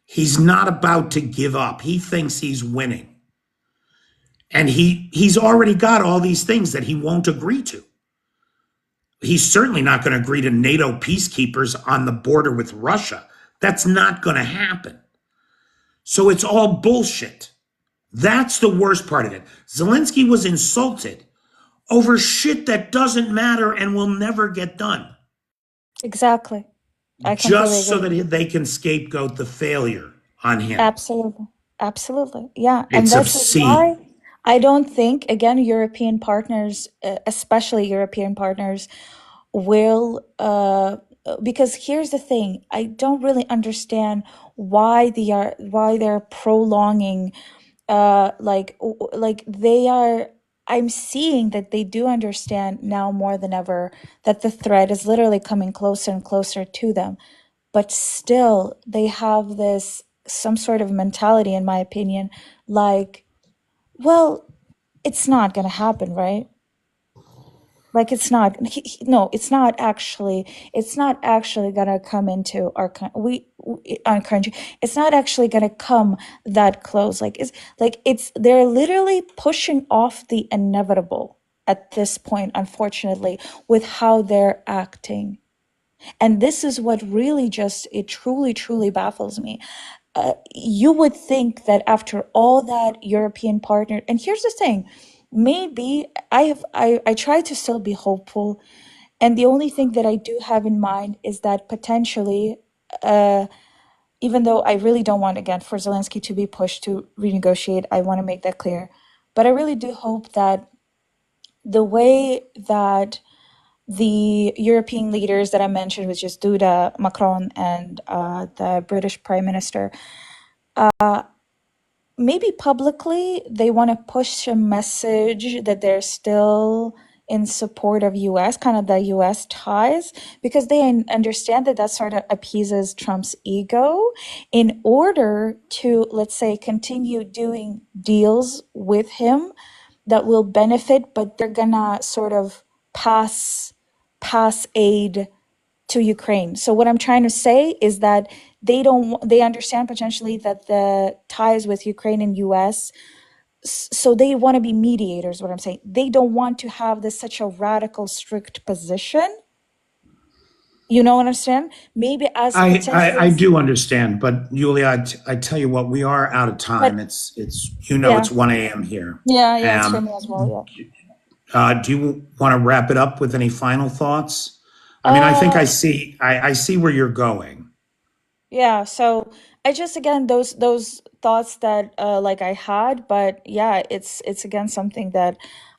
He's not about to give up. He thinks he's winning. And he's already got all these things that he won't agree to. He's certainly not going to agree to NATO peacekeepers on the border with Russia. That's not going to happen. So it's all bullshit. That's the worst part of it. Zelensky was insulted over shit that doesn't matter and will never get done, Exactly. I completely just so agree. that they can scapegoat the failure on him. Absolutely. Absolutely. Yeah. And It's this is why obscene. I don't think, again, European partners, especially European partners, will, because here's the thing, I don't really understand why they're prolonging, like they are, I'm seeing that they do understand now more than ever that the threat is literally coming closer and closer to them. But still, they have this some sort of mentality, in my opinion, like, well, it's not going to happen, right? Like it's not no, it's not actually going to come into our country. It's not actually going to come that close. It's they're literally pushing off the inevitable at this point, unfortunately, with how they're acting. And this is what really just, it truly baffles me. You would think that after all that European partner, and here's the thing, maybe I try to still be hopeful, and the only thing that I do have in mind is that potentially, even though I really don't want, again, for Zelensky to be pushed to renegotiate, I want to make that clear, but I really do hope that the way that the European leaders that I mentioned, which is Duda, Macron, and the British Prime Minister, maybe publicly they want to push a message that they're still in support of US, kind of the US ties, because they understand that that sort of appeases Trump's ego in order to, let's say, continue doing deals with him that will benefit, but they're gonna sort of pass aid to Ukraine. So what I'm trying to say is that they understand potentially that the ties with Ukraine and US, so they want to be mediators, what I'm saying. They don't want to have this such a radical strict position. You know what I'm saying? Maybe as potentially I as, do understand, but Yulia, I tell you what, we are out of but time. It's yeah. it's 1 a.m. here. Yeah, it's for me as well, Do you want to wrap it up with any final thoughts? I mean, I think yeah. I see where you're going. Yeah, so I just, again, those thoughts that like I had, but yeah, it's again something that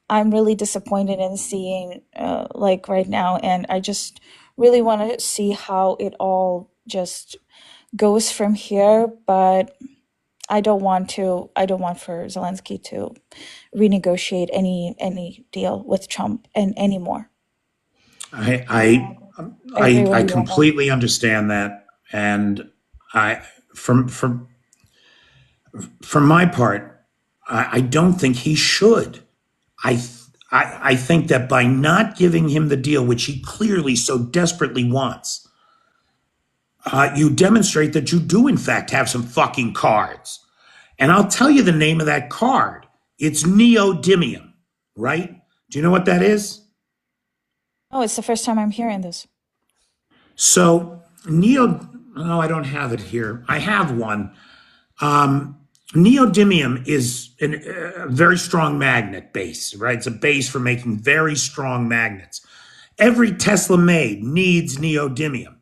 I'm really disappointed in seeing like right now, and I just really want to see how it all just goes from here, but I don't want for Zelensky to renegotiate any deal with Trump and anymore. I Exactly. I agree with I you on that. completely understand that, and I from my part, I don't think he should. I, I think that by not giving him the deal, which he clearly so desperately wants, you demonstrate that you do, in fact, have some fucking cards. And I'll tell you the name of that card. It's neodymium, right? Do you know what that is? Oh, it's the first time I'm hearing this. So, no, I don't have it here. I have one. Neodymium is a very strong magnet base, right? It's a base for making very strong magnets. Every Tesla made needs neodymium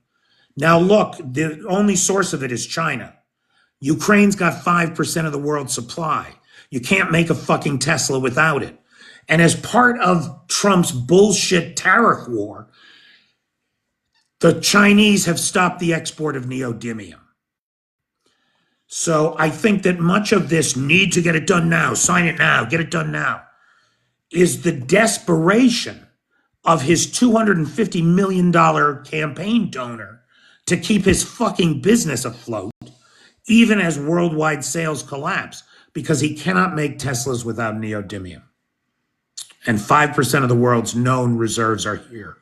Now, look, the only source of it is China. Ukraine's got 5% of the world's supply. You can't make a fucking Tesla without it. And as part of Trump's bullshit tariff war, the Chinese have stopped the export of neodymium. So I think that much of this need to get it done now, sign it now, get it done now, is the desperation of his $250 million campaign donor to keep his fucking business afloat, even as worldwide sales collapse, because he cannot make Teslas without neodymium. And 5% of the world's known reserves are here.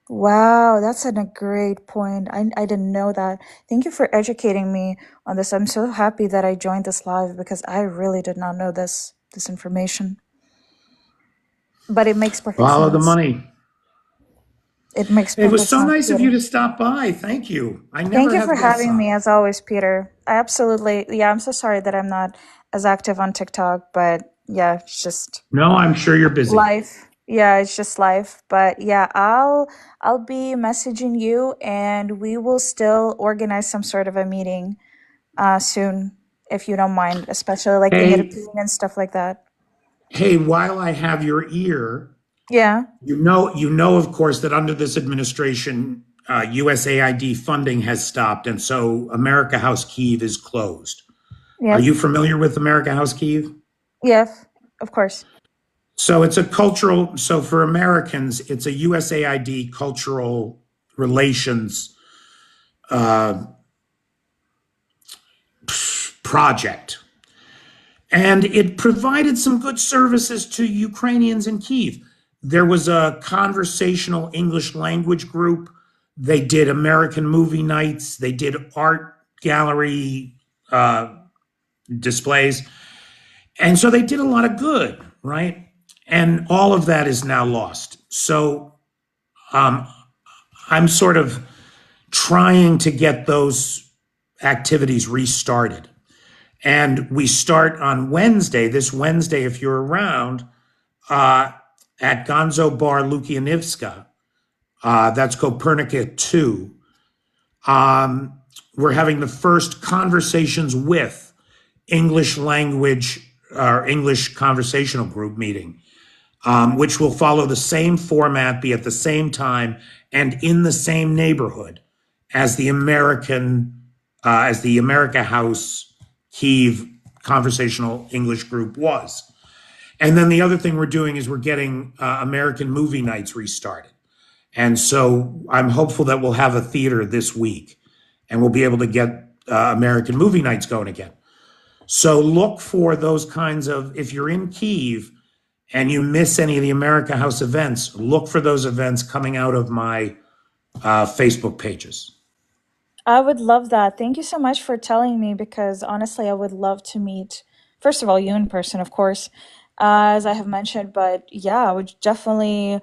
Wow, that's a great point. I didn't know that. Thank you for educating me on this. I'm so happy that I joined this live because I really did not know this information. But it makes perfect Follow the sense. money. It makes It was perfect so sense, nice of Peter. you to stop by. Thank you. I Thank never you for have guests having on. me as always, Peter. I absolutely, yeah, I'm so sorry that I'm not as active on TikTok, but yeah, it's just No, I'm sure you're busy. life. Yeah, it's just life. But yeah, I'll be messaging you and we will still organize some sort of a meeting soon if you don't mind, especially like in Hey, European and stuff like that. hey, while I have your ear, Yeah. you know, of course, that under this administration, USAID funding has stopped, and so America House Kyiv is closed. Are Yep. you familiar with America House Kyiv? Yes, of course. So it's a cultural, so for Americans, it's a USAID cultural relations uh, project. And it provided some good services to Ukrainians in Kyiv. There was a conversational English language group. They did American movie nights. They did art gallery uh, displays. And so they did a lot of good, right? And all of that is now lost. So um, I'm sort of trying to get those activities restarted. And we start on Wednesday, this Wednesday, if you're around, uh, at Gonzo Bar Lukianivska. That's Copernica 2. We're having the first conversations with English language or English conversational group meeting, which will follow the same format, be at the same time, and in the same neighborhood as the America House Kyiv conversational English group was. And then the other thing we're doing is we're getting American movie nights restarted. And so I'm hopeful that we'll have a theater this week and we'll be able to get American movie nights going again. So look for those kinds of, if you're in Kyiv and you miss any of the America House events, look for those events coming out of my Facebook pages. I would love that. Thank you so much for telling me because honestly, I would love to meet, first of all, you in person, of course, as I have mentioned. But yeah, I would definitely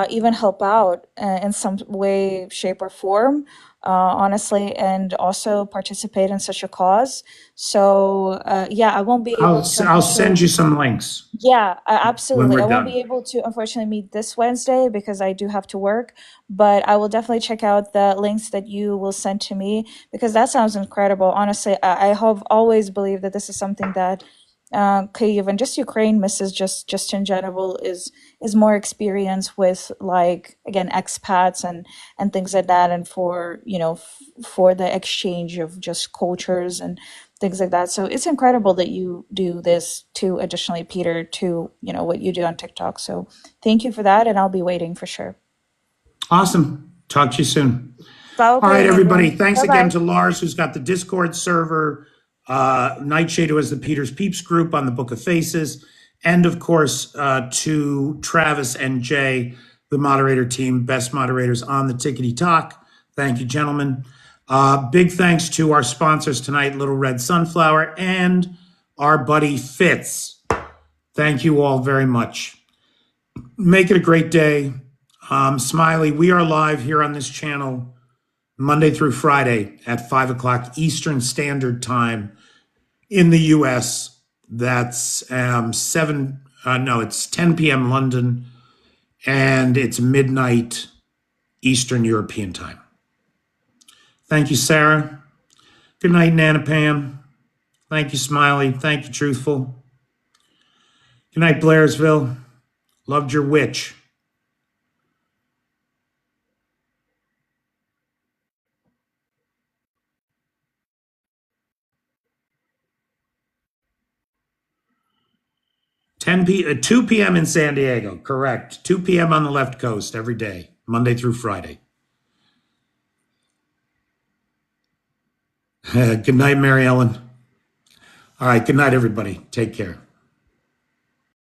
even help out in some way, shape, or form, honestly, and also participate in such a cause. So yeah, I won't be able to I'll send you unfortunately. some links Yeah, when absolutely. we're I won't done. be able to unfortunately meet this Wednesday because I do have to work, but I will definitely check out the links that you will send to me because that sounds incredible. Honestly, I have always believed that this is something that Kyiv and just Ukraine misses just in general is more experience with like again expats and things like that and for for the exchange of just cultures and things like that. So it's incredible that you do this too. Additionally, Peter, to what you do on TikTok. So thank you for that, and I'll be waiting for sure. Awesome. Talk to you soon. Fala All pra right, ele, everybody. Bruno. Thanks Bye again bye. to Lars, who's got the Discord server, Nightshade, who has the Peter's Peeps group on the Book of Faces, and of course to Travis and Jay, the moderator team, best moderators on the Tickety Talk. Thank you, gentlemen. Big thanks to our sponsors tonight, Little Red Sunflower, and our buddy Fitz. Thank you all very much. Make it a great day. Smiley, we are live here on this channel Monday through Friday at 5 o'clock Eastern Standard Time in the US. That's 10 p.m. London, and it's midnight Eastern European Time. Thank you, Sarah. Good night, Nana Pam. Thank you, Smiley. Thank you, Truthful. Good night, Blairsville. Loved your witch. Ten 2 p.m. in San Diego, correct. 2 p.m. on the left coast every day, Monday through Friday. Good night, Mary Ellen. All right, good night, everybody. Take care.